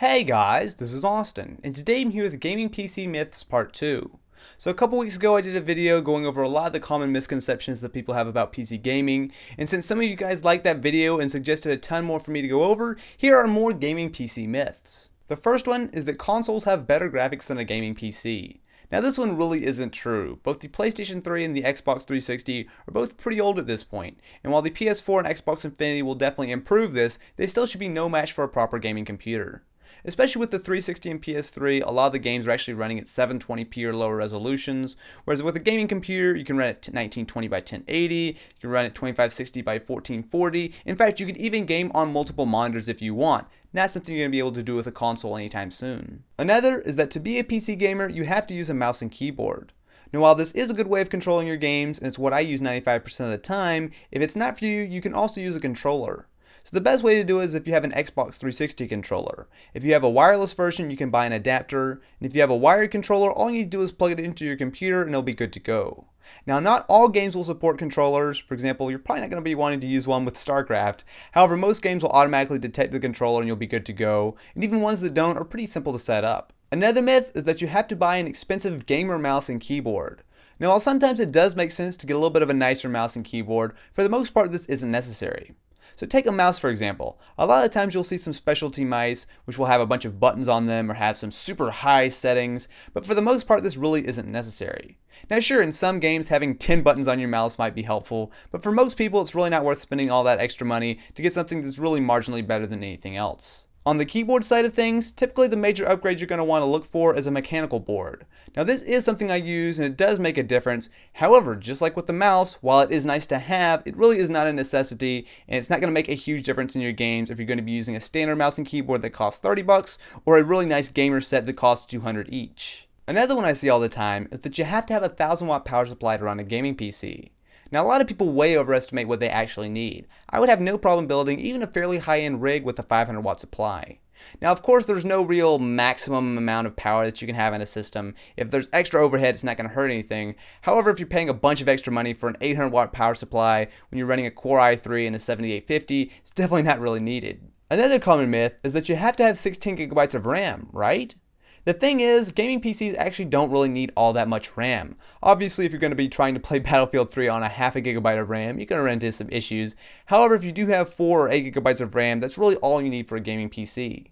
Hey guys, this is Austin, and today I'm here with Gaming PC Myths Part 2. So a couple weeks ago I did a video going over a lot of the common misconceptions that people have about PC gaming, and since some of you guys liked that video and suggested a ton more for me to go over, here are more gaming PC myths. The first one is that consoles have better graphics than a gaming PC. Now this one really isn't true. Both the PlayStation 3 and the Xbox 360 are both pretty old at this point, and while the PS4 and Xbox Infinity will definitely improve this, they still should be no match for a proper gaming computer. Especially with the 360 and PS3, a lot of the games are actually running at 720p or lower resolutions, whereas with a gaming computer, you can run at 1920 by 1080, you can run at 2560 by 1440. In fact, you can even game on multiple monitors if you want. Not something you're going to be able to do with a console anytime soon. Another is that to be a PC gamer, you have to use a mouse and keyboard. Now, while this is a good way of controlling your games, and it's what I use 95% of the time, if it's not for you, you can also use a controller. So the best way to do it is if you have an Xbox 360 controller. If you have a wireless version, you can buy an adapter, and if you have a wired controller, all you need to do is plug it into your computer and it'll be good to go. Now, not all games will support controllers. For example, you're probably not going to be wanting to use one with StarCraft. However, most games will automatically detect the controller and you'll be good to go, and even ones that don't are pretty simple to set up. Another myth is that you have to buy an expensive gamer mouse and keyboard. Now, while sometimes it does make sense to get a little bit of a nicer mouse and keyboard, for the most part this isn't necessary. So take a mouse for example. A lot of times you'll see some specialty mice which will have a bunch of buttons on them or have some super high settings, but for the most part this really isn't necessary. Now sure, in some games having 10 buttons on your mouse might be helpful, but for most people it's really not worth spending all that extra money to get something that's really marginally better than anything else. On the keyboard side of things, typically the major upgrade you're going to want to look for is a mechanical board. Now this is something I use and it does make a difference. However, just like with the mouse, while it is nice to have, it really is not a necessity, and it's not going to make a huge difference in your games if you're going to be using a standard mouse and keyboard that costs $30 or a really nice gamer set that costs $200 each. Another one I see all the time is that you have to have a 1000-watt power supply to run a gaming PC. Now a lot of people way overestimate what they actually need. I would have no problem building even a fairly high-end rig with a 500-watt supply. Now of course there's no real maximum amount of power that you can have in a system. If there's extra overhead it's not going to hurt anything. However, if you're paying a bunch of extra money for an 800-watt power supply when you're running a Core i3 and a 7850, it's definitely not really needed. Another common myth is that you have to have 16 gigabytes of RAM, right? The thing is, gaming PCs actually don't really need all that much RAM. Obviously, if you're going to be trying to play Battlefield 3 on a half a gigabyte of RAM, you're going to run into some issues. However, if you do have 4 or 8 gigabytes of RAM, that's really all you need for a gaming PC.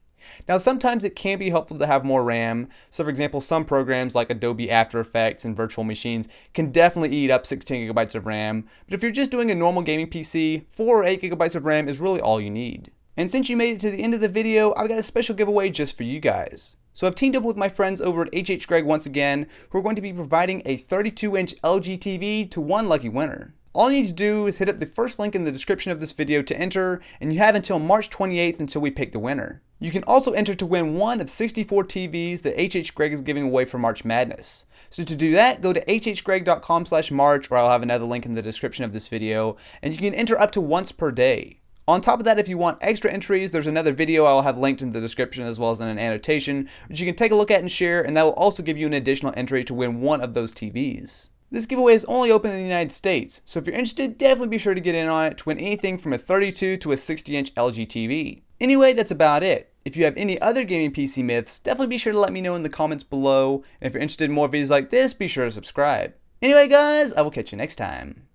Now, sometimes it can be helpful to have more RAM. So for example, some programs like Adobe After Effects and virtual machines can definitely eat up 16 gigabytes of RAM. But if you're just doing a normal gaming PC, 4 or 8 gigabytes of RAM is really all you need. And since you made it to the end of the video, I've got a special giveaway just for you guys. So I've teamed up with my friends over at HHGreg once again, who are going to be providing a 32-inch LG TV to one lucky winner. All you need to do is hit up the first link in the description of this video to enter, and you have until March 28th until we pick the winner. You can also enter to win one of 64 TVs that HHGreg is giving away for March Madness. So to do that, go to hhgreg.com/March, or I'll have another link in the description of this video, and you can enter up to once per day. On top of that, if you want extra entries, there's another video I'll have linked in the description as well as in an annotation, which you can take a look at and share, and that will also give you an additional entry to win one of those TVs. This giveaway is only open in the United States, so if you're interested, definitely be sure to get in on it to win anything from a 32 to a 60-inch LG TV. Anyway, that's about it. If you have any other gaming PC myths, definitely be sure to let me know in the comments below, and if you're interested in more videos like this, be sure to subscribe. Anyway guys, I will catch you next time.